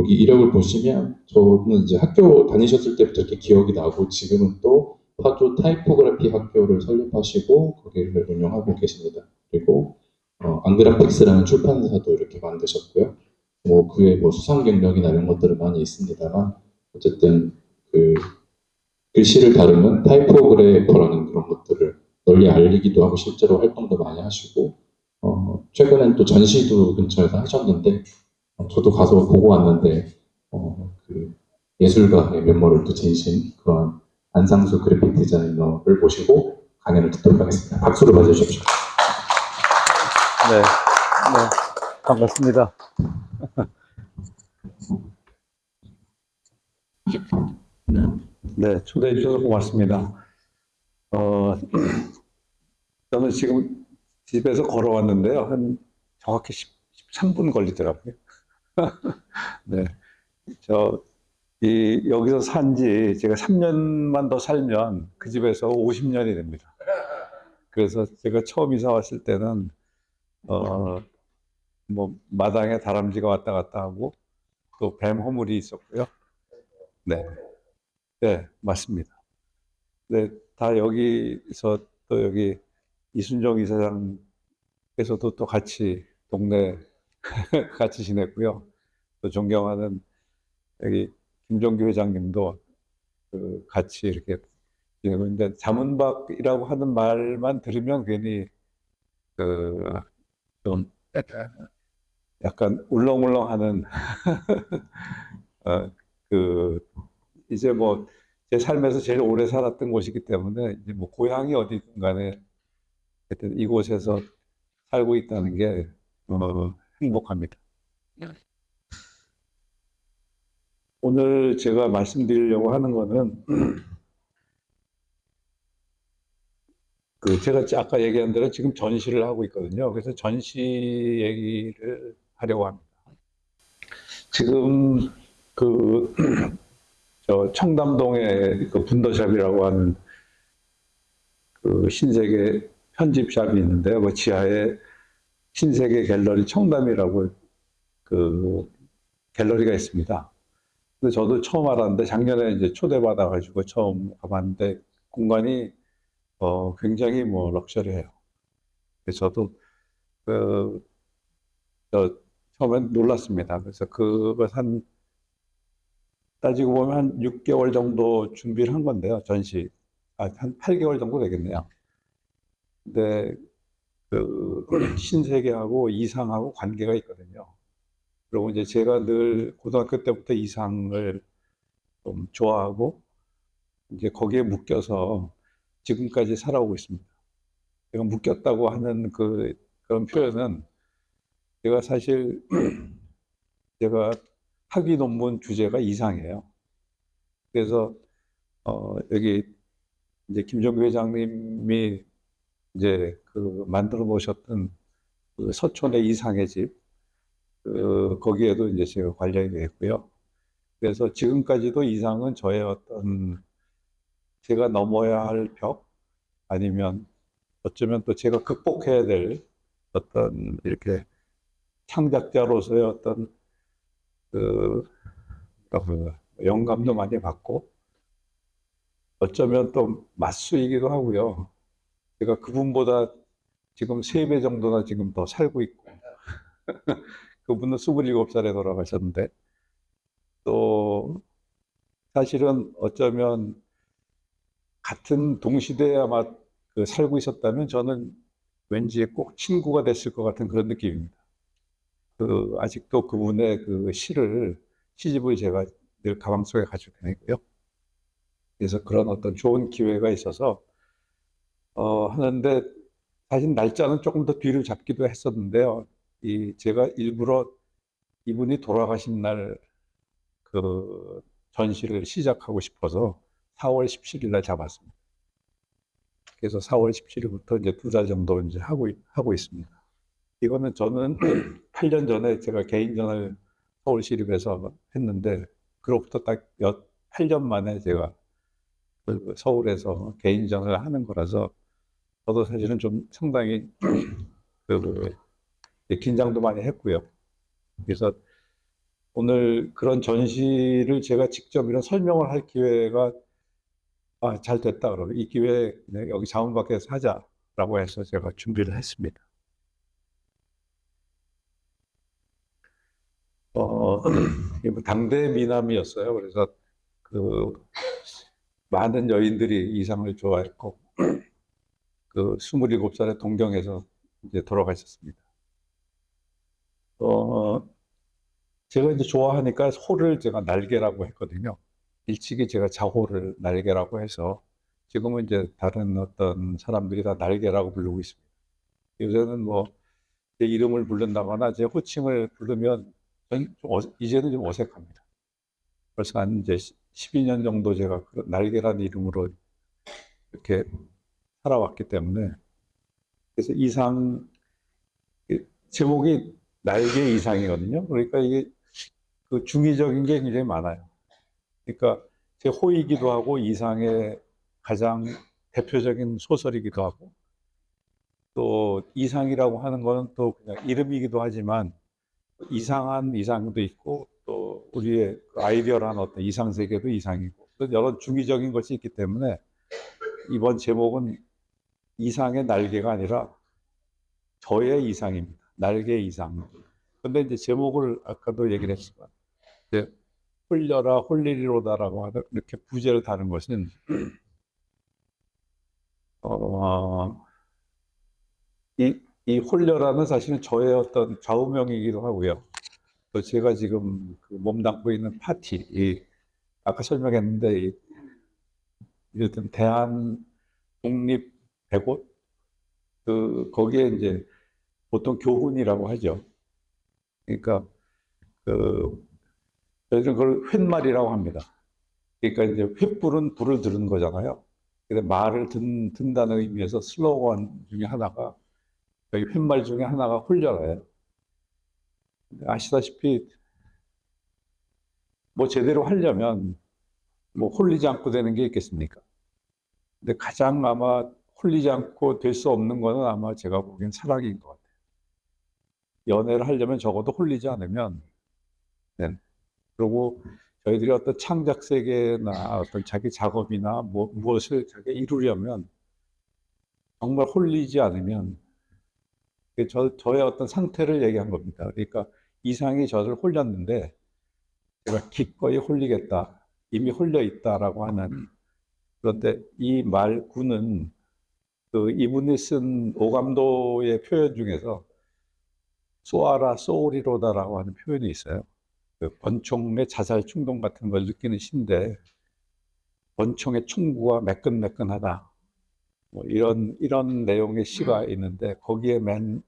여기 이력을 보시면 저는 이제 학교 다니셨을 때부터 이렇게 기억이 나고 지금은 또 파주 타이포그래피 학교를 설립하시고 거기를 운영하고 계십니다. 그리고 안그래픽스라는 출판사도 이렇게 만드셨고요. 뭐 그의 뭐 수상 경력이나 이런 것들은 많이 있습니다만 어쨌든 그 글씨를 다루는 타이포그래퍼라는 그런 것들을 널리 알리기도 하고 실제로 활동도 많이 하시고 최근엔 또 전시도 근처에서 하셨는데 저도 가서 보고 왔는데 그 예술가의 면모를 또 지니신 그런 안상수 그래픽 디자이너를 모시고 강연을 듣도록 하겠습니다. 박수로 맞아주십시오. 네, 네, 반갑습니다. 네, 초대해 주셔서 고맙습니다. 저는 지금 집에서 걸어왔는데요. 한 정확히 13분 걸리더라고요. 네, 여기서 산지 제가 3년만 더 살면 그 집에서 50년이 됩니다. 그래서 제가 처음 이사 왔을 때는, 뭐, 마당에 다람쥐가 왔다 갔다 하고, 또 뱀 허물이 있었고요. 네, 네, 맞습니다. 네, 다 여기서 또 여기 이순정 이사장께서도 또 같이 동네 같이 지냈고요. 또 존경하는 여기 김종규 회장님도 같이 이렇게 지내고 있는데 자문박이라고 하는 말만 들으면 괜히 좀 약간 울렁울렁하는 이제 뭐 제 삶에서 제일 오래 살았던 곳이기 때문에 이제 뭐 고향이 어디든 간에 하여튼 이곳에서 살고 있다는 게 행복합니다. 오늘 제가 말씀드리려고 하는 거는 제가 아까 얘기한 대로 지금 전시를 하고 있거든요. 그래서 전시 얘기를 하려고 합니다. 지금 저 청담동에 그 분더샵이라고 하는 그 신세계 편집샵이 있는데요. 그 지하에 신세계 갤러리 청담이라고 그 갤러리가 있습니다. 근데 저도 처음 알았는데 작년에 이제 초대받아가지고 처음 가봤는데 공간이 굉장히 뭐 럭셔리해요. 그래서 저도 처음엔 놀랐습니다. 그래서 그걸 따지고 보면 한 6개월 정도 준비를 한 건데요. 전시. 한 8개월 정도 되겠네요. 근데 신세계하고 이상하고 관계가 있거든요. 그리고 이제 제가 늘 고등학교 때부터 이상을 좀 좋아하고 이제 거기에 묶여서 지금까지 살아오고 있습니다. 제가 묶였다고 하는 그런 표현은 제가 사실 제가 학위 논문 주제가 이상이에요. 그래서 여기 이제 김종규 회장님이 이제 만들어 놓으셨던 서촌의 이상의 집 거기에도 이제 제가 관련이 됐고요. 그래서 지금까지도 이상은 저의 어떤 제가 넘어야 할 벽 아니면 어쩌면 또 제가 극복해야 될 어떤 이렇게 창작자로서의 어떤 영감도 많이 받고 어쩌면 또 맞수이기도 하고요. 제가 그분보다 지금 3배 정도나 지금 더 살고 있고 그분은 27살에 돌아가셨는데 또 사실은 어쩌면 같은 동시대에 아마 살고 있었다면 저는 왠지 꼭 친구가 됐을 것 같은 그런 느낌입니다. 아직도 그분의 시집을 제가 늘 가방 속에 가지고 다니고요. 그래서 그런 어떤 좋은 기회가 있어서 하는데 사실 날짜는 조금 더 뒤를 잡기도 했었는데요. 제가 일부러 이분이 돌아가신 날 전시를 시작하고 싶어서 4월 17일 날 잡았습니다. 그래서 4월 17일부터 이제 2달 정도 이제 하고 있습니다. 이거는 저는 8년 전에 제가 개인전을 서울시립에서 했는데 그로부터 딱 8년 만에 제가 서울에서 개인전을 하는 거라서 저도 사실은 좀 상당히 긴장도 많이 했고요. 그래서 오늘 그런 전시를 제가 직접 이런 설명을 할 기회가 잘 됐다 그러면 이 기회에 그냥 여기 자문밖에서 하자라고 해서 제가 준비를 했습니다. 이게 뭐 당대 미남이었어요. 그래서 그 많은 여인들이 이 상을 좋아했고 그 27살에 동경에서 이제 돌아가셨습니다. 제가 이제 좋아하니까 호를 제가 날개라고 했거든요. 일찍이 제가 자호를 날개라고 해서 지금은 이제 다른 어떤 사람들이 다 날개라고 부르고 있습니다. 요새는 뭐 제 이름을 부른다거나 제 호칭을 부르면 이제는 좀 어색합니다. 벌써 한 이제 12년 정도 제가 그 날개라는 이름으로 이렇게 살아왔기 때문에 그래서 이상 제목이 날개 이상이거든요. 그러니까 이게 그 중의적인 게 굉장히 많아요. 그러니까 제 호이기도 하고 이상의 가장 대표적인 소설이기도 하고 또 이상이라고 하는 거는 또 그냥 이름이기도 하지만 이상한 이상도 있고 또 우리의 그 아이디어라는 어떤 이상 세계도 이상이고 또 여러 중의적인 것이 있기 때문에 이번 제목은 이상의 날개가 아니라 저의 이상입니다. 날개 이상. 근데 이제 제목을 아까도 얘기를 했지만 이제 홀려라 홀리리로다라고 하는 이렇게 부제를 다는 것은 어, 이 홀려라는 사실은 저의 어떤 좌우명이기도 하고요. 또 제가 지금 그 몸담고 있는 파티, 아까 설명했는데 이를테면 대한 독립 백옷 거기에 이제 보통 교훈이라고 하죠. 그러니까 그 저희는 그걸 홰말이라고 합니다. 그러니까 이제 횃불은 불을 드는 거잖아요. 근데 말을 든다는 의미에서 슬로건 중에 하나가 여기 홰말 중에 하나가 홀려라예요. 아시다시피 뭐 제대로 하려면 뭐 홀리지 않고 되는 게 있겠습니까? 근데 가장 아마 홀리지 않고 될 수 없는 거는 아마 제가 보기엔 사랑인 것 같아요. 연애를 하려면 적어도 홀리지 않으면, 네. 그리고 저희들이 어떤 창작 세계나 어떤 자기 작업이나 무엇을 자기 이루려면 정말 홀리지 않으면 저의 어떤 상태를 얘기한 겁니다. 그러니까 이상이 저를 홀렸는데 제가 기꺼이 홀리겠다. 이미 홀려 있다라고 하는 그런데 이 말구는 그 이분이 쓴 오감도의 표현 중에서 쏘아라 쏘리로다라고 하는 표현이 있어요. 그 권총의 자살 충동 같은 걸 느끼는 시인데 권총의 총구가 매끈매끈하다. 뭐 이런 내용의 시가 있는데 거기에 맨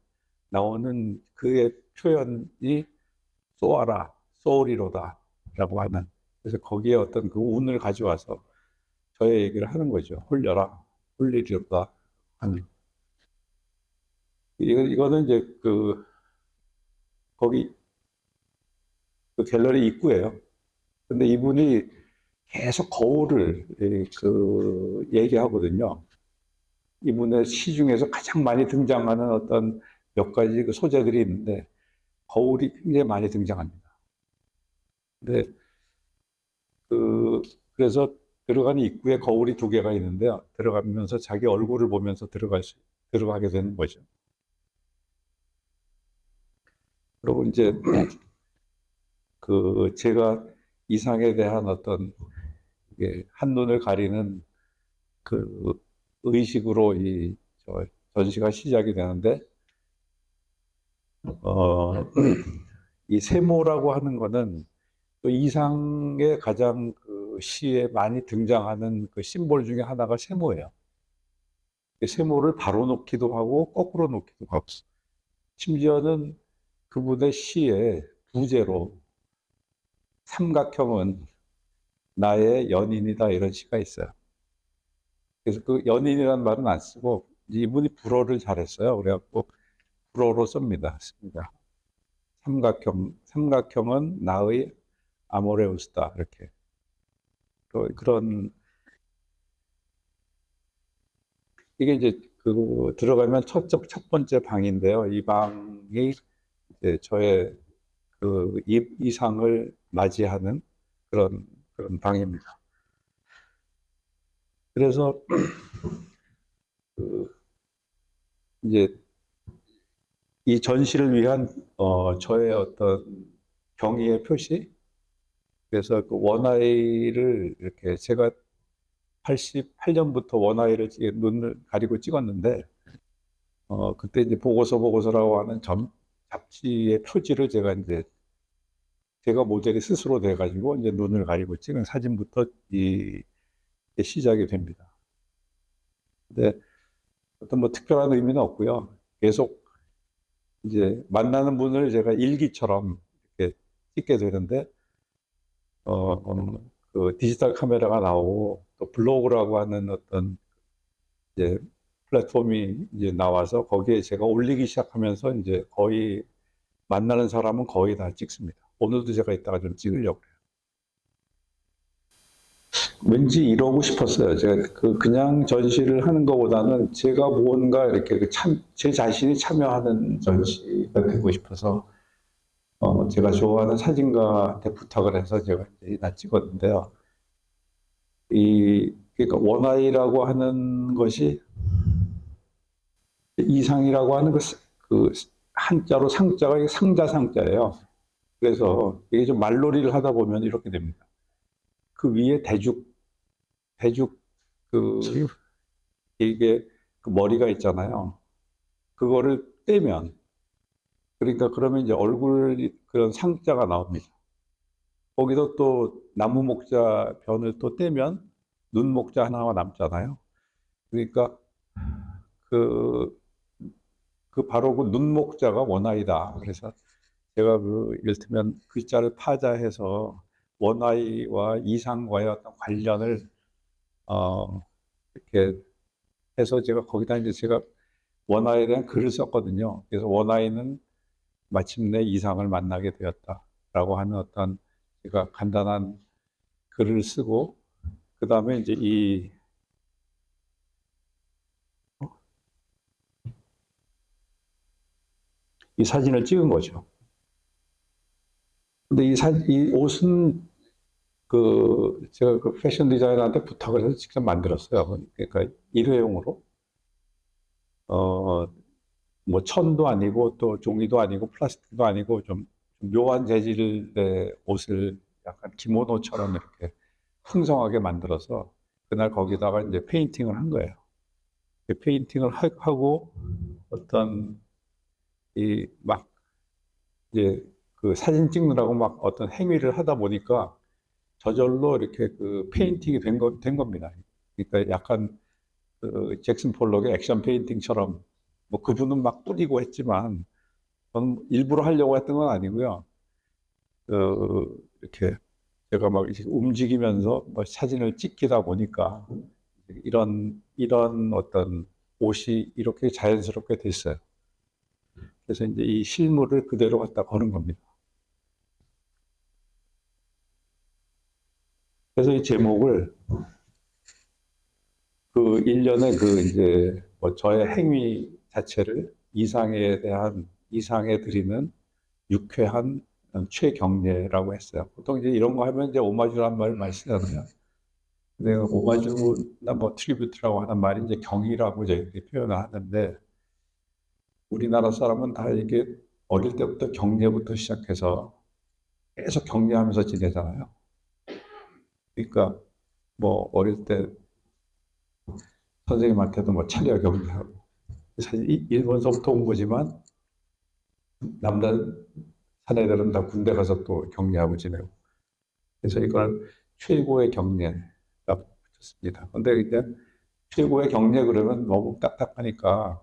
나오는 그의 표현이 쏘아라 쏘리로다라고 하는 그래서 거기에 어떤 그 운을 가져와서 저의 얘기를 하는 거죠. 홀려라 홀리리로다 하는 이거는 이제 거기 그 갤러리 입구예요. 근데 이분이 계속 거울을 얘기하거든요. 이분의 시 중에서 가장 많이 등장하는 어떤 몇 가지 그 소재들이 있는데 거울이 굉장히 많이 등장합니다. 근데 그래서 들어가는 입구에 거울이 두 개가 있는데요. 들어가면서 자기 얼굴을 보면서 들어가게 되는 거죠. 그리고 이제 제가 이상에 대한 어떤 한눈을 가리는 그 의식으로 전시가 시작이 되는데, 이 세모라고 하는 거는 또 이상의 가장 그 시에 많이 등장하는 그 심볼 중에 하나가 세모예요. 세모를 바로 놓기도 하고 거꾸로 놓기도 하고, 심지어는 그분의 시에 부제로 삼각형은 나의 연인이다 이런 시가 있어요. 그래서 그 연인이라는 말은 안 쓰고 이분이 불어를 잘했어요. 그래갖고 불어로 씁니다. 삼각형은 나의 아모레우스다 이렇게 그런 이게 이제 들어가면 첫 번째 방인데요. 이 방이 이제 저의 이상을 맞이하는 그런 방입니다. 그래서 그 이제 이 전시를 위한 저의 어떤 경의의 표시. 그래서 그 원아이를 이렇게 제가 88년부터 원아이를 눈을 가리고 찍었는데 그때 이제 보고서라고 하는 잡지의 표지를 제가 모델이 스스로 돼가지고 이제 눈을 가리고 찍은 사진부터 이게 시작이 됩니다. 근데 어떤 뭐 특별한 의미는 없고요. 계속 이제 만나는 분을 제가 일기처럼 이렇게 찍게 되는데 그 디지털 카메라가 나오고 또 블로그라고 하는 어떤 이제 플랫폼이 이제 나와서 거기에 제가 올리기 시작하면서 이제 거의 만나는 사람은 거의 다 찍습니다. 오늘도 제가 이따가 좀 찍으려고 해요. 왠지 이러고 싶었어요. 제가 그냥 전시를 하는 것보다는 제가 무언가 이렇게 제 자신이 참여하는 전시가 되고 싶어서 제가 좋아하는 사진가한테 부탁을 해서 제가 이제 다 찍었는데요. 그러니까 원아이라고 하는 것이 이상이라고 하는 그 한자로 상자가 상자예요. 그래서 이게 좀 말놀이를 하다 보면 이렇게 됩니다. 그 위에 대죽 이게 그 머리가 있잖아요. 그거를 떼면 그러니까 그러면 이제 얼굴 그런 상자가 나옵니다. 거기서 또 나무 목자 변을 또 떼면 눈 목자 하나가 남잖아요. 그러니까 바로 그 눈 목자가 원아이다. 그래서 제가 이를테면 글자를 파자해서 원아이와 이상과의 어떤 관련을 이렇게 해서 거기다 이제 제가 원아이에 대한 글을 썼거든요. 그래서 원아이는 마침내 이상을 만나게 되었다라고 하는 어떤 제가 간단한 글을 쓰고 그 다음에 이제 이 사진을 찍은 거죠. 근데 이 옷은 제가 그 패션 디자이너한테 부탁을 해서 직접 만들었어요. 그러니까 일회용으로. 뭐 천도 아니고 또 종이도 아니고 플라스틱도 아니고 좀 묘한 재질의 옷을 약간 기모노처럼 이렇게 풍성하게 만들어서 그날 거기다가 이제 페인팅을 한 거예요. 페인팅을 하고 어떤 막 이제 그 사진 찍느라고 막 어떤 행위를 하다 보니까 저절로 이렇게 그 페인팅이 된 겁니다. 그러니까 약간 그 잭슨 폴록의 액션 페인팅처럼 뭐 그분은 막 뿌리고 했지만 저는 일부러 하려고 했던 건 아니고요. 이렇게 제가 막 움직이면서 뭐 사진을 찍히다 보니까 이런 어떤 옷이 이렇게 자연스럽게 됐어요. 그래서 이제 이 실물을 그대로 갖다 거는 겁니다. 그래서 이 제목을 그 일련의 이제 뭐 저의 행위 자체를 이상에 드리는 유쾌한 최경례라고 했어요. 보통 이제 이런 거 하면 이제 오마주란 말을 많이 쓰잖아요. 내가 오마주나 뭐 트리뷰트라고 하는 말이 이제 경이라고 저희들이 표현을 하는데 우리나라 사람은 다 이게 어릴 때부터 경례부터 시작해서 계속 경례하면서 지내잖아요. 그러니까 뭐 어릴 때 선생님한테도 뭐 차려 경례하고 사실 일본서부터 온 거지만 남들 사내들은 다 군대 가서 또 경례하고 지내고 그래서 이걸 최고의 경례가 붙였습니다. 근데 이제 최고의 경례 그러면 너무 딱딱하니까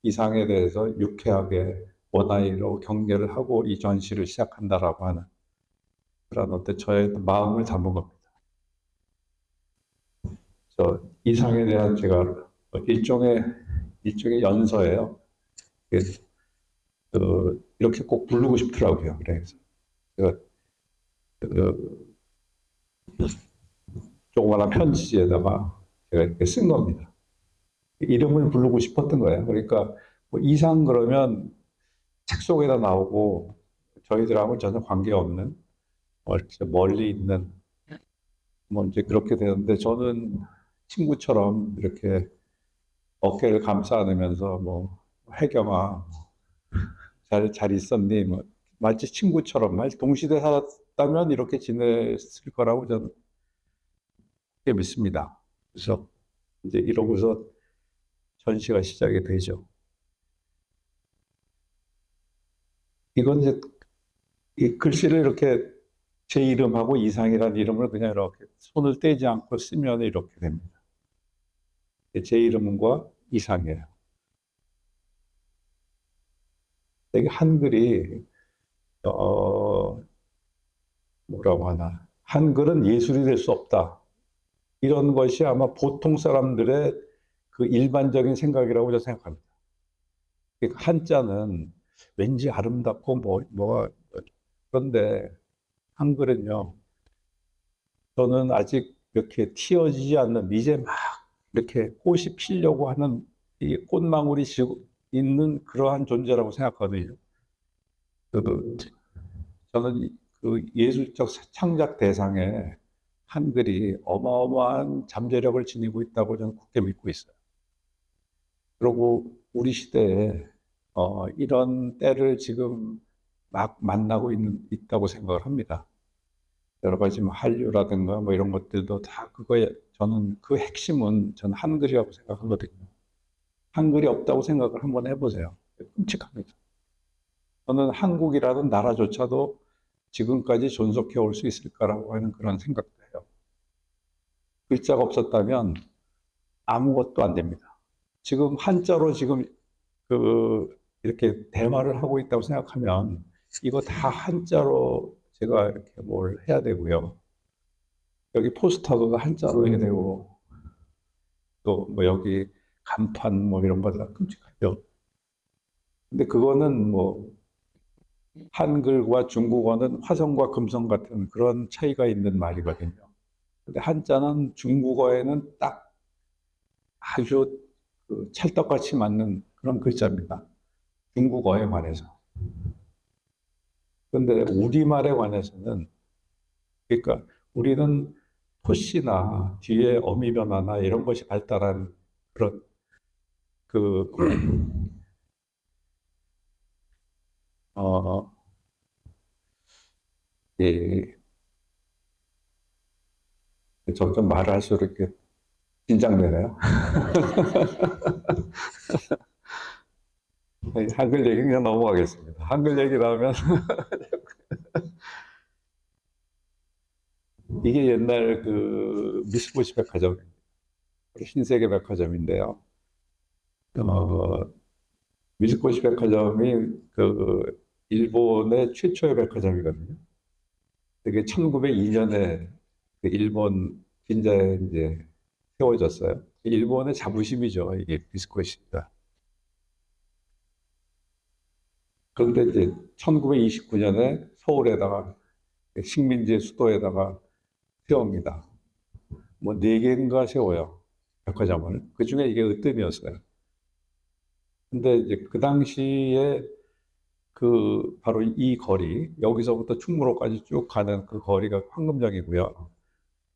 이상에 대해서 유쾌하게 원아이로 경례를 하고 이 전시를 시작한다라고 하는 그런 어떤 저의 마음을 담은 겁니다. 이상에 대한 제가 일종의 연서예요. 이렇게 꼭 부르고 싶더라고요. 그래서 제가 조그마한 편지에다가 제가 이렇게 쓴 겁니다. 이름을 부르고 싶었던 거예요. 그러니까 뭐 이상 그러면 책 속에다 나오고 저희들하고 전혀 관계없는 이렇게 멀리 있는 뭐 이제 그렇게 되는데 저는 친구처럼 이렇게 어깨를 감싸 안으면서 뭐 혜경아 잘 있었니? 뭐 마치 친구처럼 동시대 살았다면 이렇게 지냈을 거라고 저는 그렇게 믿습니다. 그래서 이제 이러고서 전시가 시작이 되죠. 이건 이제 이 글씨를 이렇게 제 이름하고 이상이라는 이름을 그냥 이렇게 손을 떼지 않고 쓰면 이렇게 됩니다. 제 이름과 이상이에요. 이게 한글이 뭐라고 하나, 한글은 예술이 될 수 없다. 이런 것이 아마 보통 사람들의 그 일반적인 생각이라고 저는 생각합니다. 그러니까 한자는 왠지 아름답고 그런데 한글은요, 저는 아직 이렇게 튀어지지 않는 이제 막 이렇게 꽃이 피려고 하는 이 꽃망울이 지고 있는 그러한 존재라고 생각하거든요. 그, 저는 그 예술적 창작 대상에 한글이 어마어마한 잠재력을 지니고 있다고 저는 굳게 믿고 있어요. 그리고 우리 시대에 이런 때를 지금 막 만나고 있다고 생각을 합니다. 여러 가지 뭐 한류라든가 뭐 이런 것들도 다 그거에 저는 그 핵심은 저는 한글이라고 생각하거든요. 한글이 없다고 생각을 한번 해보세요. 끔찍합니다. 저는 한국이라는 나라조차도 지금까지 존속해 올 수 있을까라고 하는 그런 생각도 해요. 글자가 없었다면 아무것도 안 됩니다. 지금 한자로 지금 이렇게 대화를 하고 있다고 생각하면 이거 다 한자로 제가 이렇게 뭘 해야 되고요. 여기 포스터가 한자로 해야 되고 또 뭐 여기 간판 뭐 이런 거 다 끔찍하죠. 근데 그거는 뭐 한글과 중국어는 화성과 금성 같은 그런 차이가 있는 말이거든요. 근데 한자는 중국어에는 딱 아주 그 찰떡같이 맞는 그런 글자입니다. 중국어에 관해서. 그런데 우리말에 관해서는 그러니까 우리는 토시나 뒤에 어미 변화나 이런 것이 발달한 그런 그 어, 예, 점점 말을 할수록 이렇게 긴장되네요. 한글 얘기 그냥 넘어가겠습니다. 한글 얘기라면 이게 옛날 그 미쓰고시 백화점, 신세계 백화점인데요. 미쓰고시 백화점이 그 일본의 최초의 백화점이거든요. 그게 1902년에 그 일본 빈자에 이제 세워졌어요. 일본의 자부심이죠. 이게 미쓰고시가. 그런데 이제 1929년에 서울에다가 식민지 수도에다가 세웁니다. 뭐 네 개인가 세워요. 백화점을. 그 중에 이게 으뜸이었어요. 근데 이제 그 당시에 그 바로 이 거리, 여기서부터 충무로까지 쭉 가는 그 거리가 황금정이고요.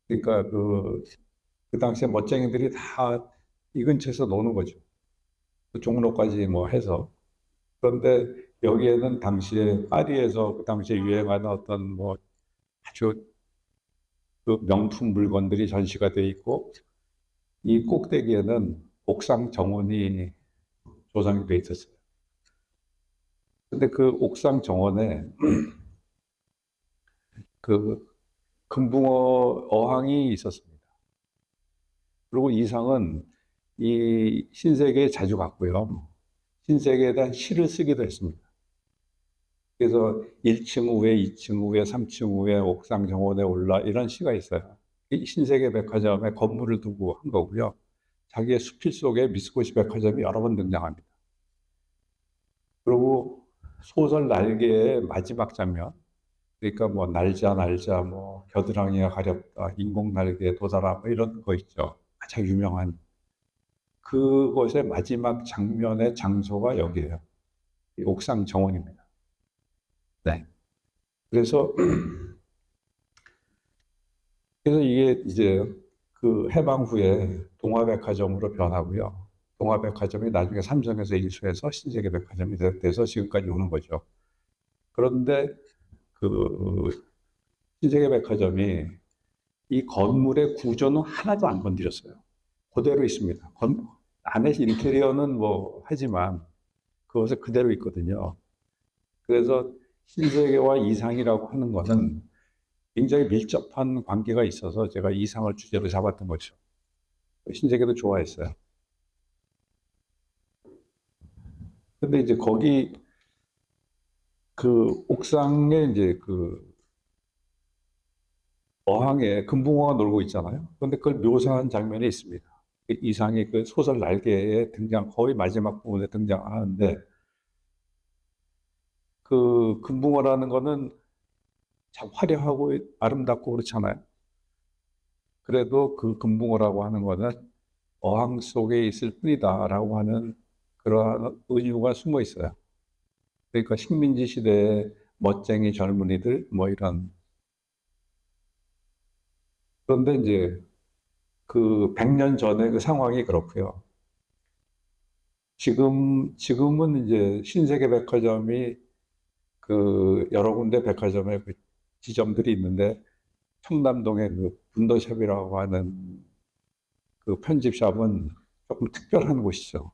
그러니까 그 당시에 멋쟁이들이 다 이 근처에서 노는 거죠. 그 종로까지 뭐 해서. 그런데 여기에는 당시에 파리에서 그 당시에 유행하는 어떤 뭐 아주 그 명품 물건들이 전시가 돼 있고 이 꼭대기에는 옥상 정원이 조성이 돼 있었어요. 근데 그 옥상 정원에 그 금붕어 어항이 있었습니다. 그리고 이상은 이 신세계에 자주 갔고요. 신세계에 대한 시를 쓰기도 했습니다. 그래서 1층 후에, 2층 후에, 3층 후에 옥상 정원에 올라 이런 시가 있어요. 이 신세계 백화점에 건물을 두고 한 거고요. 자기의 수필 속에 미쓰고시 백화점이 여러 번 등장합니다. 그리고 소설 날개의 마지막 장면, 그러니까 뭐 날자 날자 뭐 겨드랑이가 가렵다 인공 날개에 도달하 뭐 이런 거 있죠. 가장 유명한 그것의 마지막 장면의 장소가 여기예요. 이 옥상 정원입니다. 네. 그래서 이게 이제 그 해방 후에 동화백화점으로 변하고요. 동화백화점이 나중에 삼성에서 인수해서 신세계백화점이 돼서 지금까지 오는 거죠. 그런데 그 신세계백화점이 이 건물의 구조는 하나도 안 건드렸어요. 그대로 있습니다. 안에 인테리어는 뭐 하지만 그것은 그대로 있거든요. 그래서 신세계와 이상이라고 하는 것은 굉장히 밀접한 관계가 있어서 제가 이상을 주제로 잡았던 거죠. 신세계도 좋아했어요. 근데 이제 거기 그 옥상에 이제 그 어항에 금붕어가 놀고 있잖아요. 그런데 그걸 묘사한 장면이 있습니다. 이상이 그 소설 날개에 거의 마지막 부분에 등장하는데 그 금붕어라는 거는 참 화려하고 아름답고 그렇잖아요. 그래도 그 금붕어라고 하는 거는 어항 속에 있을 뿐이다라고 하는 그러한 의유가 숨어 있어요. 그러니까 식민지 시대의 멋쟁이 젊은이들 뭐 이런. 그런데 이제 그 100년 전의 그 상황이 그렇고요. 지금은 이제 신세계백화점이 그 여러 군데 백화점에 그 지점들이 있는데 청담동에 그 분더샵이라고 하는 그 편집샵은 조금 특별한 곳이죠.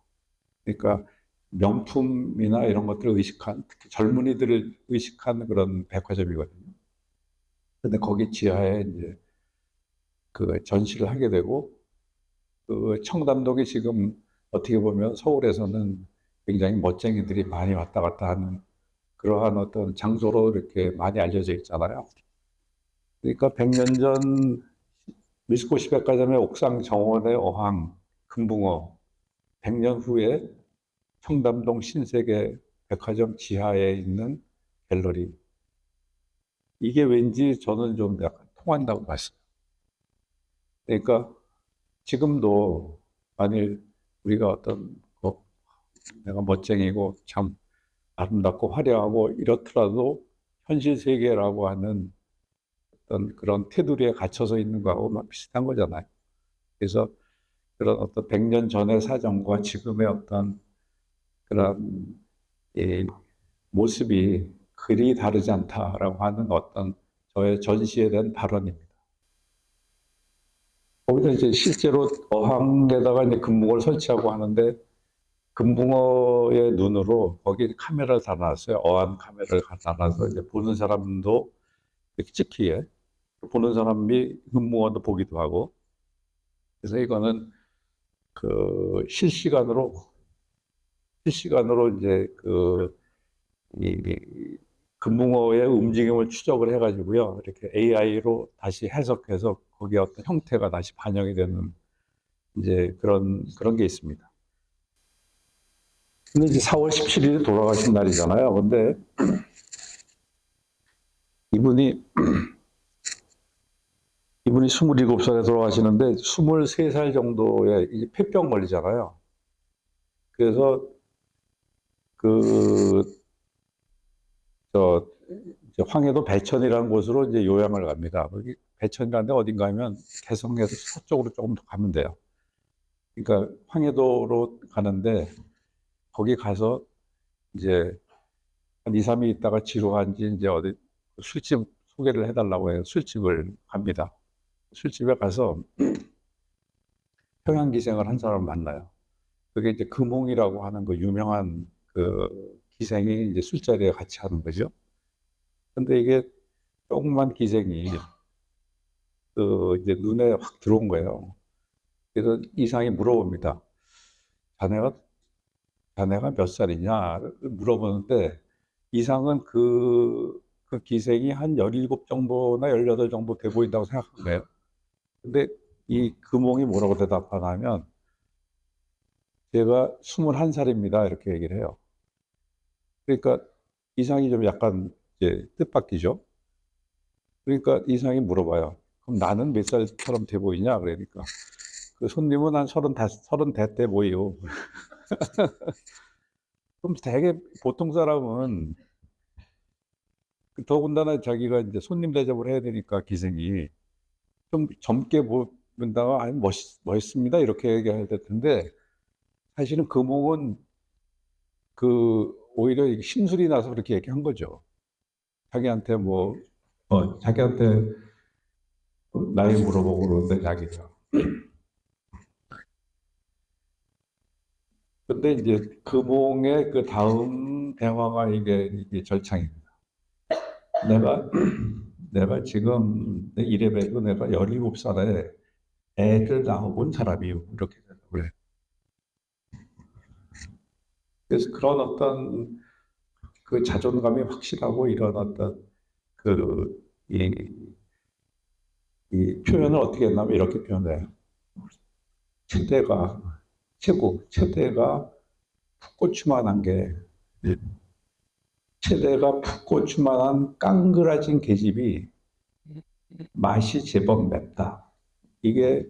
그러니까 명품이나 이런 것들을 의식한, 특히 젊은이들을 의식한 그런 백화점이거든요. 근데 거기 지하에 이제 그 전시를 하게 되고, 그 청담동이 지금 어떻게 보면 서울에서는 굉장히 멋쟁이들이 많이 왔다 갔다 하는 그러한 어떤 장소로 이렇게 많이 알려져 있잖아요. 그러니까 100년 전 미쓰고시 백화점의 옥상 정원의 어항, 금붕어, 100년 후에 청담동 신세계 백화점 지하에 있는 갤러리. 이게 왠지 저는 좀 약간 통한다고 봤어요. 그러니까 지금도 만일 우리가 내가 멋쟁이고 참 아름답고 화려하고 이렇더라도 현실 세계라고 하는 어떤 그런 테두리에 갇혀서 있는 거하고 비슷한 거잖아요. 그래서 그런 어떤 100년 전의 사정과 지금의 어떤 그런 이 모습이 그리 다르지 않다라고 하는 어떤 저의 전시에 대한 발언입니다. 거기서 이제 실제로 어항에다가 이제 금붕어를 설치하고 하는데 금붕어의 눈으로 거기 카메라를 달아놨어요. 어항 카메라를 달아놔서 이제 보는 사람도 이렇게 찍히게 보는 사람이 금붕어도 보기도 하고. 그래서 이거는 그 실시간으로 이제 이 금붕어의 움직임을 추적을 해가지고요. 이렇게 AI로 다시 해석해서 거기에 어떤 형태가 다시 반영이 되는 이제 그런 게 있습니다. 근데 이제 4월 17일에 돌아가신 날이잖아요. 근데 이분이 27살에 돌아가시는데 23살 정도에 이제 폐병 걸리잖아요. 그래서 이제 황해도 배천이라는 곳으로 이제 요양을 갑니다. 거기 배천이라는 데 어딘가 하면 개성에서 서쪽으로 조금 더 가면 돼요. 그러니까 황해도로 가는데 거기 가서 이제 한 2, 3일 있다가 지루한지 이제 어디 술집 소개를 해달라고 해요. 술집을 갑니다. 술집에 가서 평양기생을 한 사람을 만나요. 그게 이제 금홍이라고 하는 그 유명한 그 기생이 이제 술자리에 같이 하는 거죠. 근데 이게 조그만 기생이 이제 눈에 확 들어온 거예요. 그래서 이상이 물어봅니다. 자네가 몇 살이냐? 물어보는데 이상은 그 기생이 한 17 정도나 18 정도 돼 보인다고 생각한 거예요. 근데 이 금홍이 뭐라고 대답하냐면 제가 21살입니다. 이렇게 얘기를 해요. 그러니까 이상이 좀 약간 이제 뜻밖이죠. 그러니까 이상이 물어봐요. 그럼 나는 몇 살처럼 돼 보이냐? 그러니까 그 손님은 한 30대 때 보이요. 그럼 되게 보통 사람은 더군다나 자기가 이제 손님 대접을 해야 되니까 기생이 좀 젊게 보인다가 아니 멋있습니다 이렇게 얘기해야 될 텐데 사실은 금옥은 오히려 이게 심술이 나서 그렇게 얘기한 거죠. 자기한테 자기한테 나이 물어보고 그러는데 자기가. 근데 이제 금옥의 그 다음 대화가 이게 절창입니다. 내가 지금 이래 뵈고 내가 17살에 애를 낳아본 사람이요. 이렇게 대답을 해. 그래서 그런 어떤 그 자존감이 확실하고 이런 어떤 이 표현을 어떻게 했냐면 이렇게 표현해요. 최대가 풋고추만한 게 최대가 풋고추만한 깡그라진 계집이 맛이 제법 맵다. 이게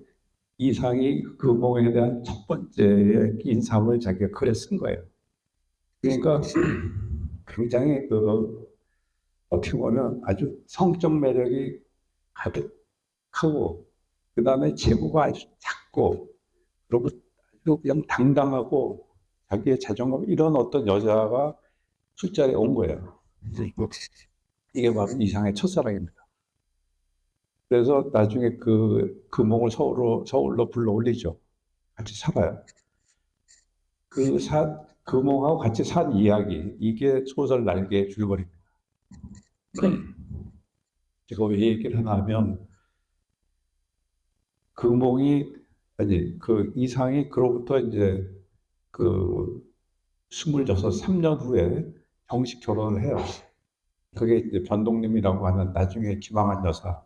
이상이 금옥에 대한 첫 번째 인상을 자기가 글에 쓴 거예요. 그러니까 굉장히 어떻게 보면 아주 성적 매력이 가득하고 그 다음에 체구가 아주 작고 그리고 아주 그냥 당당하고 자기의 자존감 이런 어떤 여자가 술자리에 온 거예요. 이게 바로 이상의 첫사랑입니다. 그래서 나중에 금옥을 서울로 불러 올리죠. 같이 살아요. 금옥하고 같이 산 이야기, 이게 소설 날개의 줄거리입니다. 제가 왜 얘기를 하나 하면, 이상이 그로부터 이제 3년 후에 정식 결혼을 해요. 그게 이제 변동님이라고 하는 나중에 기망한 여사.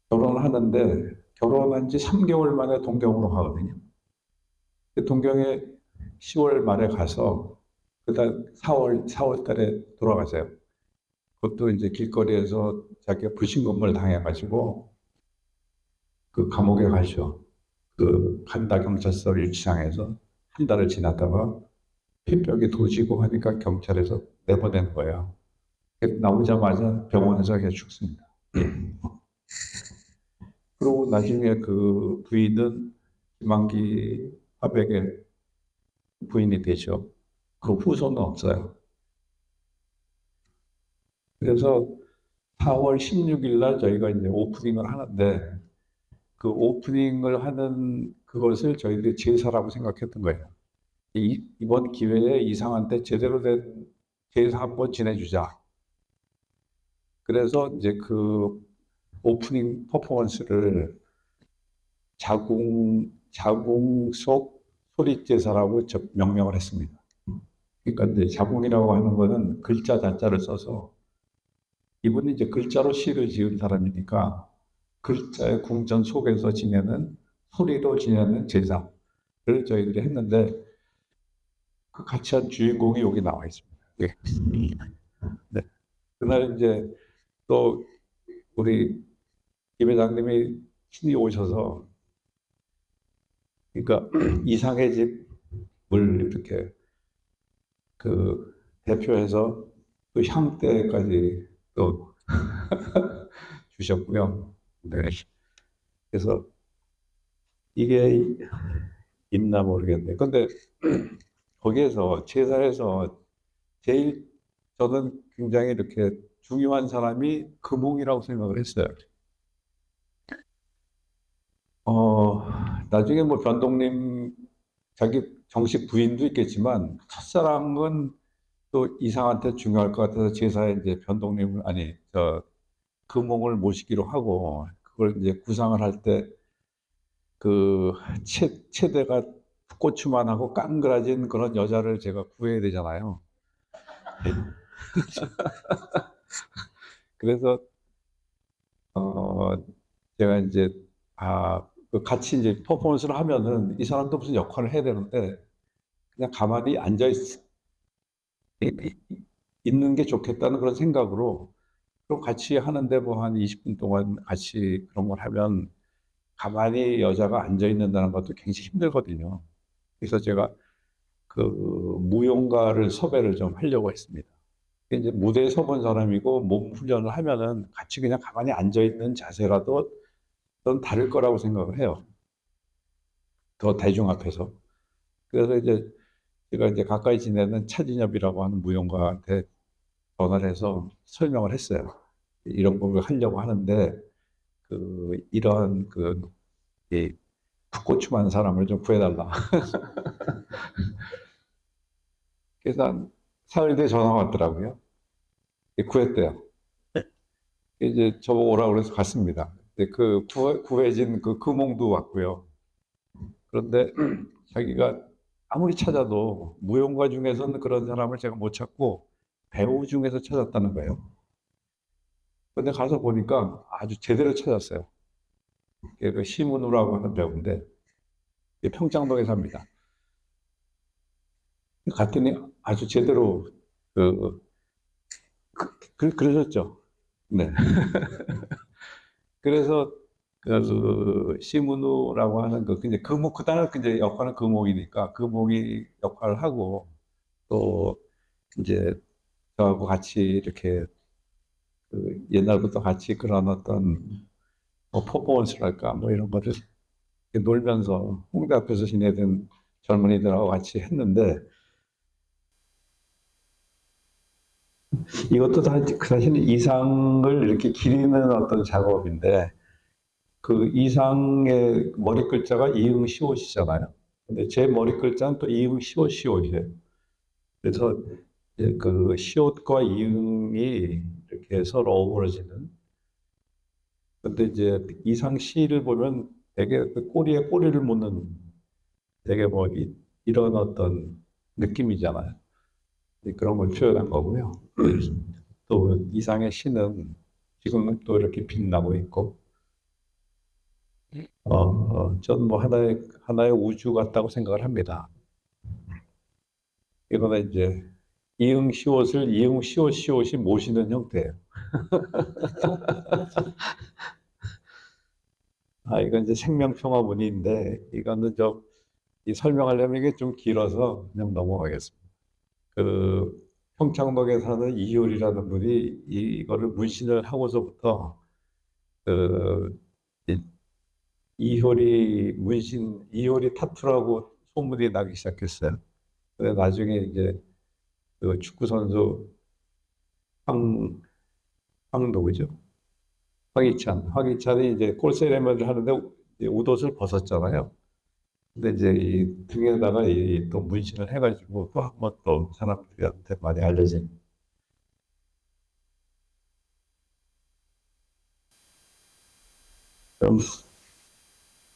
결혼을 하는데, 결혼한 지 3개월 만에 동경으로 가거든요. 동경에 10월 말에 가서 그다음 4월 달에 돌아가세요. 그것도 이제 길거리에서 자기가 불신검을 당해가지고 그 감옥에 가죠. 그 간다 경찰서 유치장에서 한 달을 지났다가 핀벽이 도지고 하니까 경찰에서 내보낸 거예요. 나오자마자 병원에서 그냥 죽습니다. 그리고 나중에 그 부인은 김한기 화백의 부인이 되죠. 그 후손은 없어요. 그래서 4월 16일 날 저희가 이제 오프닝을 하는데 그 오프닝을 하는 그것을 저희들이 제사라고 생각했던 거예요. 이번 기회에 이상한테 제대로 된 제사 한번 지내주자. 그래서 이제 그 오프닝 퍼포먼스를 자궁 속 소리 제사라고 명명을 했습니다. 그러니까 이제 자궁이라고 하는 거는 글자 자자를 써서 이분이 이제 글자로 시를 지은 사람이니까 글자의 궁전 속에서 지내는 소리로 지내는 제사를 저희들이 했는데 그 같이 한 주인공이 여기 나와 있습니다. 네. 네. 그날 이제 또 우리 김 회장님이 신이 오셔서 그러니까 이상의 집을 이렇게 대표해서 그 향대까지 또 주셨고요. 네. 그래서 이게 있나 모르겠네. 근데 거기에서 제사에서 제일 저는 굉장히 이렇게 중요한 사람이 금옥이라고 생각을 했어요. 나중에 변동님 자기 정식 부인도 있겠지만 첫사랑은 또 이상한테 중요할 것 같아서 제사에 이제 변동님을 금옥을 모시기로 하고 그걸 이제 구상을 할 때 체대가 꽃추만하고 깡그라진 그런 여자를 제가 구해야 되잖아요. 그래서 제가 이제 같이 이제 퍼포먼스를 하면은 이 사람도 무슨 역할을 해야 되는데 그냥 가만히 있는 게 좋겠다는 그런 생각으로 그럼 같이 하는데 한 20분 동안 같이 그런 걸 하면 가만히 여자가 앉아 있는다는 것도 굉장히 힘들거든요. 그래서 제가 무용가를 섭외를 좀 하려고 했습니다. 이제 무대에 서본 사람이고 몸 훈련을 하면은 같이 그냥 가만히 앉아 있는 자세라도 좀 다를 거라고 생각을 해요. 더 대중 앞에서. 그래서 이제 제가 이제 가까이 지내는 차진엽이라고 하는 무용가한테 전화를 해서 설명을 했어요. 이런 곡을 하려고 하는데 이런 이 풋고추만 사람을 좀 구해달라. 그래서 한 사흘 뒤에 전화가 왔더라고요. 구했대요. 이제 저보고 오라고 그래서 갔습니다. 근데 구해진 그 금홍도 왔고요. 그런데 자기가 아무리 찾아도 무용가 중에서는 그런 사람을 제가 못 찾고 배우 중에서 찾았다는 거예요. 근데 가서 보니까 아주 제대로 찾았어요. 그 심은우라고 하는 배우인데 평창동에 삽니다. 갔더니 아주 제대로 그, 그러셨죠. 네. 그래서 심은우라고 하는 이제 그 단어 이제 역할은 금옥이니까 금옥이 역할을 하고 또 이제 저하고 같이 이렇게 옛날부터 같이 그런 어떤 뭐 퍼포먼스랄까 뭐 이런 것을 놀면서 홍대 앞에서 지내던 젊은이들하고 같이 했는데 이것도 다 사실 이상을 이렇게 기리는 어떤 작업인데 그 이상의 머리 글자가 이응 시옷이잖아요. 근데 제 머리 글자는 또 이응 시옷 시옷이에요. 그래서 이제 그 시옷과 이응이 이렇게 서로 어우러지는. 근데 이제 이상 시를 보면 되게 그 꼬리에 꼬리를 묻는 되게 뭐 이런 어떤 느낌이잖아요. 그런 걸 표현한 거고요. 또 이상의 시는 지금은 또 이렇게 빛나고 있고, 전 뭐 하나의 우주 같다고 생각을 합니다. 이거는 이제 이응 시옷을 이응 시옷 시옷이 모시는 형태예요. 이건 이제 생명평화문인데 이거는 이 설명하려면 이게 좀 길어서 그냥 넘어가겠습니다. 평창동에 사는 이효리라는 분이 이거를 문신을 하고서부터 그 이- 이효리 타투라고 소문이 나기 시작했어요. 근데 나중에 이제 그 축구 선수 황 누구죠? 황희찬이 이제 골 세레머니를 하는데 이제 옷을 벗었잖아요. 근데 이제 이 등에다가 또 문신을 해가지고 또 한 번 또 사람들한테 많이 알려진. 그럼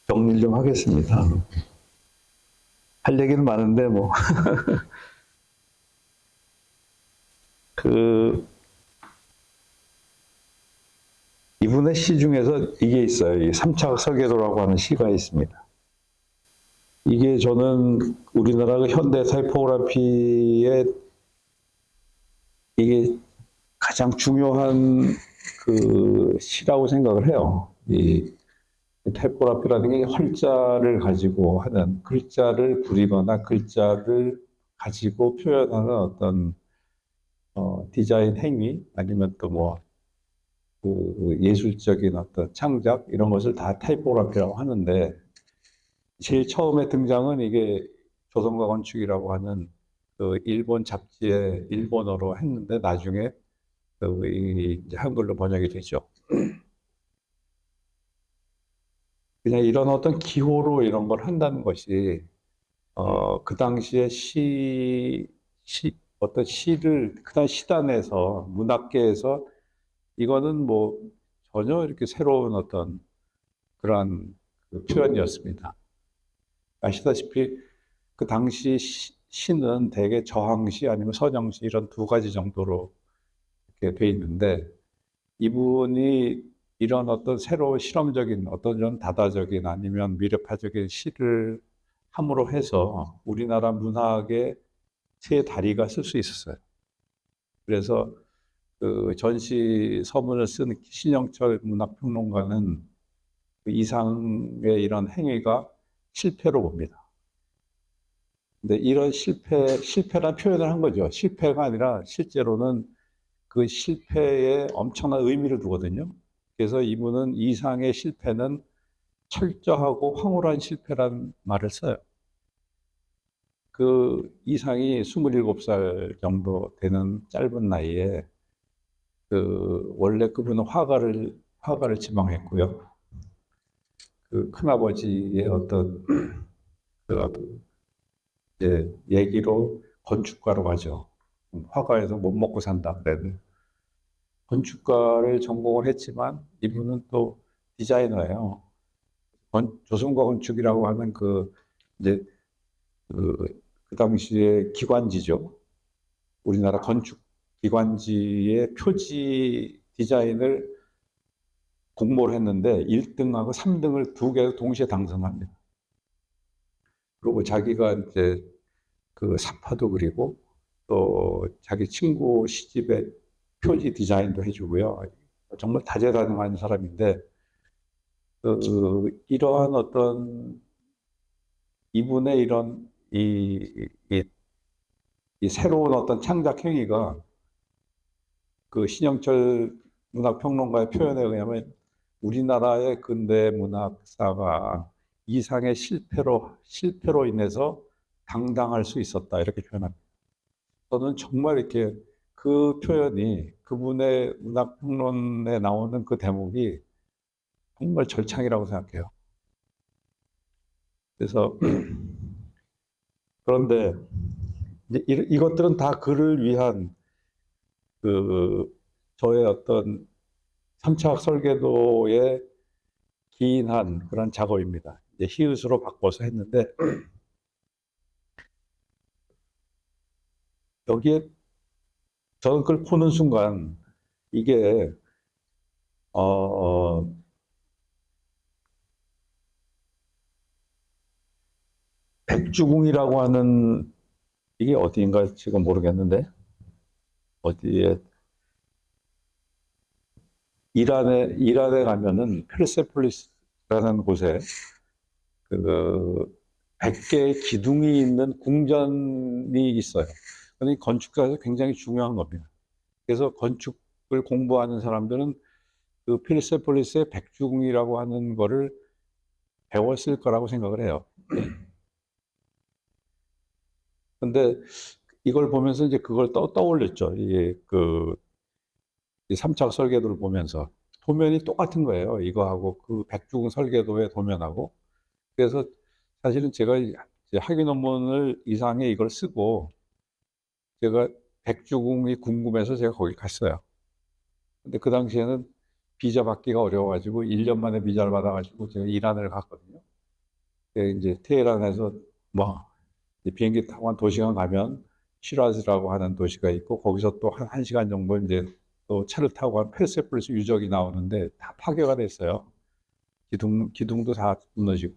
정리 좀 하겠습니다. 할 얘기는 많은데 뭐 그 이분의 시 중에서 이게 있어요. 이 삼차 설계도라고 하는 시가 있습니다. 이게 저는 우리나라 그 현대 타이포그래피의 이게 가장 중요한 그 시라고 생각을 해요. 이 타이포그래피라는 게 활자를 가지고 하는 글자를 부리거나 글자를 가지고 표현하는 어떤 디자인 행위 아니면 또 뭐 그 예술적인 어떤 창작 이런 것을 다 타이포그래피라고 하는데 제일 처음에 등장은 이게 조선과 건축이라고 하는 그 일본 잡지에 일본어로 했는데 나중에 이제 한글로 번역이 되죠. 그냥 이런 어떤 기호로 이런 걸 한다는 것이 그 당시에 어떤 시를 그다음 시단에서 문학계에서 이거는 뭐 전혀 이렇게 새로운 어떤 그러한 그 표현이었습니다. 아시다시피 그 당시 시는 대개 저항시 아니면 선영시 이런 두 가지 정도로 이렇게 돼 있는데 이분이 이런 어떤 새로운 실험적인 어떤 좀 다다적인 아니면 미래파적인 시를 함으로 해서 우리나라 문학의 새 다리가 쓸 수 있었어요. 그래서 그 전시 서문을 쓴 신영철 문학평론가는 그 이상의 이런 행위가 실패로 봅니다. 근데 이런 실패란 표현을 한 거죠. 실패가 아니라 실제로는 그 실패에 엄청난 의미를 두거든요. 그래서 이분은 이상의 실패는 철저하고 황홀한 실패라는 말을 써요. 그 이상이 27살 정도 되는 짧은 나이에 원래 그분은 화가를 지망했고요. 그 큰아버지의 어떤 얘기로 건축가로 가죠. 화가에서 못 먹고 산다 그래도 건축가를 전공을 했지만 이분은 또 디자이너예요. 조선과 건축이라고 하면 이제 그 당시에 기관지죠. 우리나라 건축 기관지의 표지 디자인을 공모를 했는데 1등하고 3등을 두 개 동시에 당선합니다. 그리고 자기가 이제 그 사파도 그리고 또 자기 친구 시집에 표지 디자인도 해주고요. 정말 다재다능한 사람인데 이러한 어떤 이분의 이런 이 새로운 어떤 창작 행위가 그 신영철 문학평론가의 표현에 의하면 우리나라의 근대 문학사가 이상의 실패로 인해서 당당할 수 있었다 이렇게 표현합니다. 저는 정말 이렇게 그 표현이 그분의 문학평론에 나오는 그 대목이 정말 절창이라고 생각해요. 그래서 그런데 이제 이것들은 다 그를 위한 저의 어떤 3차학 설계도에 기인한 그런 작업입니다. 이제 히읗으로 바꿔서 했는데 여기에 저는 그걸 보는 순간 이게 백주궁이라고 하는 이게 어디인가 지금 모르겠는데 어디에 이란에 가면은 페르세폴리스라는 곳에 100개의 기둥이 있는 궁전이 있어요. 그러니 건축가에서 굉장히 중요한 겁니다. 그래서 건축을 공부하는 사람들은 그 페르세폴리스의 백주궁이라고 하는 거를 배웠을 거라고 생각을 해요. 근데 이걸 보면서 이제 그걸 떠올렸죠. 이게 이 3차 설계도를 보면서 도면이 똑같은 거예요. 이거하고 그 백주궁 설계도의 도면하고. 그래서 사실은 제가 이제 학위 논문을 이상의 이걸 쓰고 제가 백주궁이 궁금해서 제가 거기 갔어요. 근데 그 당시에는 비자 받기가 어려워가지고 1년 만에 비자를 받아가지고 제가 이란을 갔거든요. 이제 테헤란에서 뭐 비행기 타고 한 2시간 가면 시라즈라고 하는 도시가 있고 거기서 또 한 1시간 정도 이제 또 차를 타고 한 페르세폴리스 유적이 나오는데 다 파괴가 됐어요. 기둥도 다 무너지고.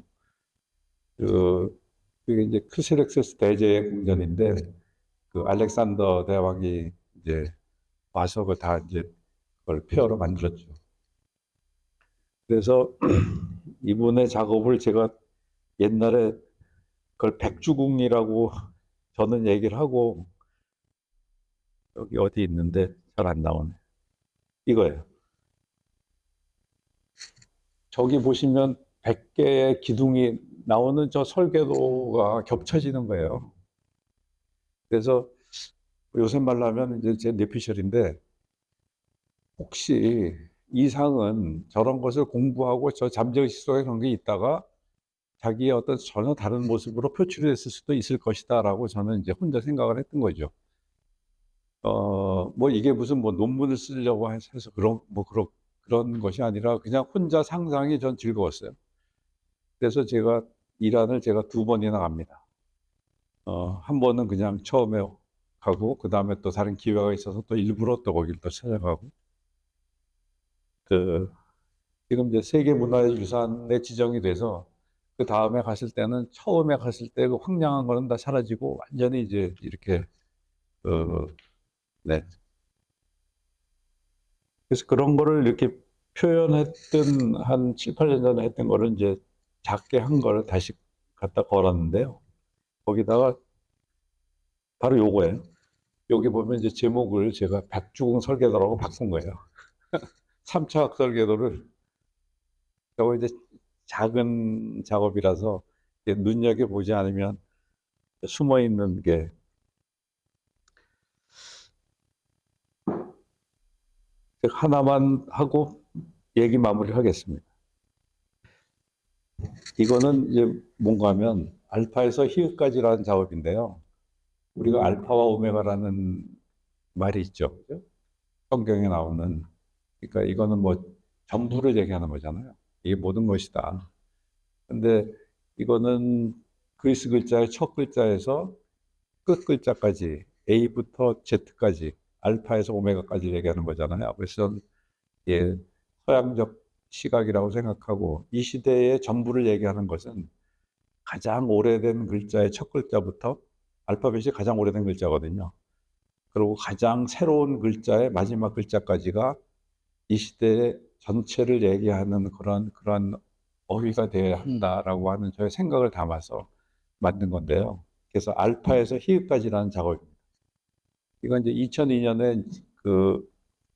그게 이제 크시렉세스 대제의 궁전인데 그 알렉산더 대왕이 이제 와서 다 이제 그걸 폐허로 만들었죠. 그래서 이분의 작업을 제가 옛날에 그걸 백주궁이라고 저는 얘기를 하고 여기 어디 있는데 잘 안 나오네. 이거예요. 저기 보시면 100개의 기둥이 나오는 저 설계도가 겹쳐지는 거예요. 그래서 요새 말로 하면 이제 제 뇌피셜인데 혹시 이상은 저런 것을 공부하고 저 잠재의식 속에 그런 게 있다가 자기의 어떤 전혀 다른 모습으로 표출이 됐을 수도 있을 것이다라고 저는 이제 혼자 생각을 했던 거죠. 뭐 이게 무슨 뭐 논문을 쓰려고 해서 그런 것이 아니라 그냥 혼자 상상이 전 즐거웠어요. 그래서 이란을 제가 2번이나 갑니다. 한 번은 그냥 처음에 가고 그 다음에 또 다른 기회가 있어서 또 일부러 또 거기를 또 찾아가고 지금 이제 세계문화유산에 지정이 돼서 그 다음에 갔을 때는 처음에 갔을 때 그 황량한 거는 다 사라지고 완전히 이제 이렇게 네. 그래서 그런 거를 이렇게 표현했던 한 7, 8년 전에 했던 거를 이제 작게 한 거를 다시 갖다 걸었는데요. 거기다가 바로 요거예요. 여기 보면 이제 제목을 제가 백주공 설계도라고 바꾼 거예요. 3차학 설계도를. 저거 이제 작은 작업이라서 눈여겨보지 않으면 숨어 있는 게, 하나만 하고 얘기 마무리 하겠습니다. 이거는 이제 뭔가 하면 알파에서 히읗까지라는 작업인데요. 우리가 알파와 오메가라는 말이 있죠. 그죠? 성경에 나오는. 그러니까 이거는 뭐 전부를 얘기하는 거잖아요. 이게 모든 것이다. 근데 이거는 그리스 글자의 첫 글자에서 끝 글자까지 A부터 Z까지 알파에서 오메가까지 얘기하는 거잖아요. 그래서 예, 서양적 시각이라고 생각하고 이 시대의 전부를 얘기하는 것은 가장 오래된 글자의 첫 글자부터 알파벳이 가장 오래된 글자거든요. 그리고 가장 새로운 글자의 마지막 글자까지가 이 시대의 전체를 얘기하는 그런 어휘가 되어야 한다라고 하는 저의 생각을 담아서 만든 건데요. 그래서 알파에서 히읗까지라는 작업입니다. 이건 이제 2002년에 그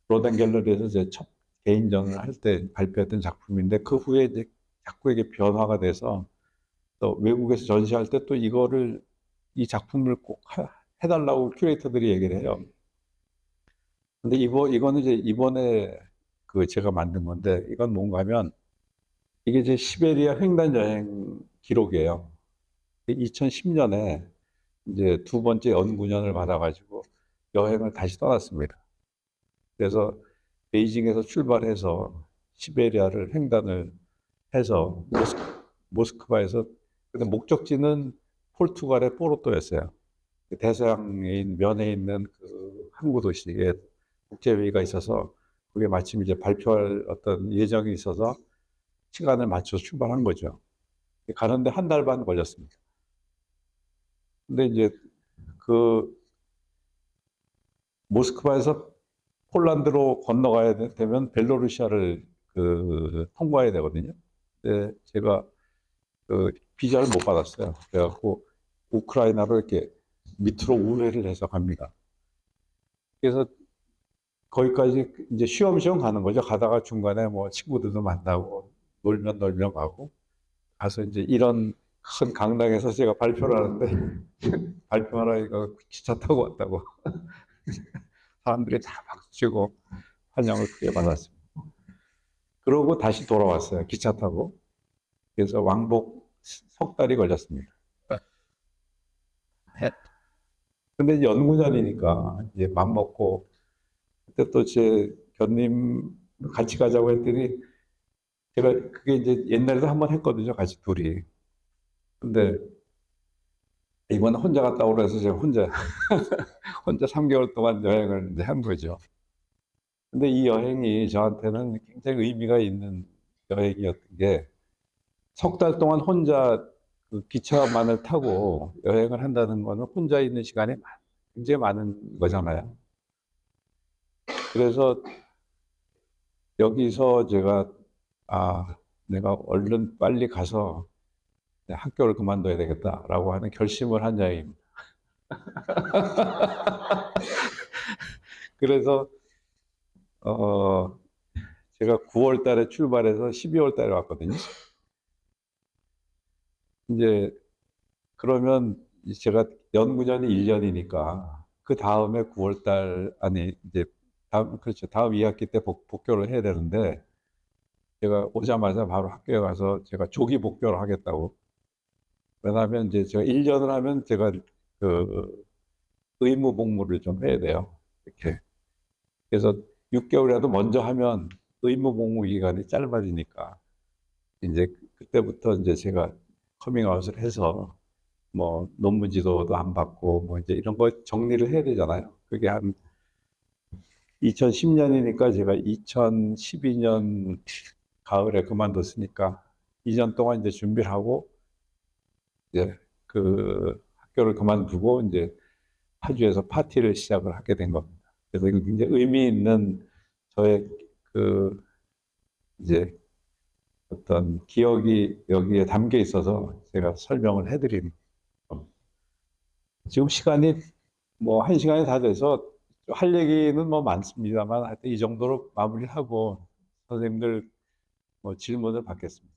로덴 갤러리에서 제 첫 개인전을 할 때 발표했던 작품인데 그 후에 이제 자꾸 이게 변화가 돼서 또 외국에서 전시할 때 또 이거를 이 작품을 꼭 해달라고 큐레이터들이 얘기를 해요. 근데 이거는 이제 이번에 그 제가 만든 건데 이건 뭔가 하면 이게 제 시베리아 횡단 여행 기록이에요. 2010년에 이제 두 번째 연구년을 받아가지고 여행을 다시 떠났습니다. 그래서 베이징에서 출발해서 시베리아를 횡단을 해서 모스크바에서, 근데 목적지는 포르투갈의 포르토였어요. 대서양에 면에 있는 그 항구 도시에 국제회의가 있어서 그게 마침 이제 발표할 어떤 예정이 있어서 시간을 맞춰서 출발한 거죠. 가는데 한 달 반 걸렸습니다. 근데 이제 그 모스크바에서 폴란드로 건너가야 되면 벨로루시아를 통과해야 되거든요. 근데 제가 그 비자를 못 받았어요. 그래갖고 우크라이나로 이렇게 밑으로 우회를 해서 갑니다. 그래서 거기까지 이제 쉬엄쉬엄 가는 거죠. 가다가 중간에 뭐 친구들도 만나고 놀면 가고 가서 이제 이런 큰 강당에서 제가 발표를 하는데 발표하라 이거 기차 타고 왔다고 사람들이 다 박수치고 환영을 크게 받았습니다. 그러고 다시 돌아왔어요. 기차 타고. 그래서 왕복 석 달이 걸렸습니다. 근데 이제 연구전이니까 이제 맘 먹고 그때 또 제 견님 같이 가자고 했더니 제가 그게 이제 옛날에도 한번 했거든요. 같이 둘이. 근데 이번에 혼자 갔다 오라 해서 제가 혼자 3개월 동안 여행을 이제 한 거죠. 근데 이 여행이 저한테는 굉장히 의미가 있는 여행이었던 게 석 달 동안 혼자 그 기차만을 타고 여행을 한다는 거는 혼자 있는 시간이 굉장히 많은 거잖아요. 그래서 여기서 제가 내가 얼른 빨리 가서 학교를 그만둬야 되겠다라고 하는 결심을 한 여행입니다. 그래서 제가 9월 달에 출발해서 12월 달에 왔거든요. 이제 그러면 제가 연구전이 1년이니까 그 다음에 9월 달 아니 이제 그렇죠. 다음 2학기 때 복교를 해야 되는데 제가 오자마자 바로 학교에 가서 제가 조기 복교를 하겠다고. 왜냐하면 이제 제가 1년을 하면 제가 그 의무 복무를 좀 해야 돼요. 이렇게. 그래서 6개월이라도 먼저 하면 의무 복무 기간이 짧아지니까 이제 그때부터 이제 제가 커밍아웃을 해서 뭐 논문 지도도 안 받고 뭐 이제 이런 거 정리를 해야 되잖아요. 그게 한 2010년이니까 제가 2012년 가을에 그만뒀으니까 2년 동안 이제 준비를 하고 이제 그 학교를 그만두고 이제 파주에서 파티를 시작을 하게 된 겁니다. 그래서 이거 굉장히 의미 있는 저의 그 이제 어떤 기억이 여기에 담겨 있어서 제가 설명을 해드린 겁니다. 지금 시간이 뭐 한 시간이 다 돼서 할 얘기는 뭐 많습니다만 하여튼 이 정도로 마무리하고 선생님들 뭐 질문을 받겠습니다.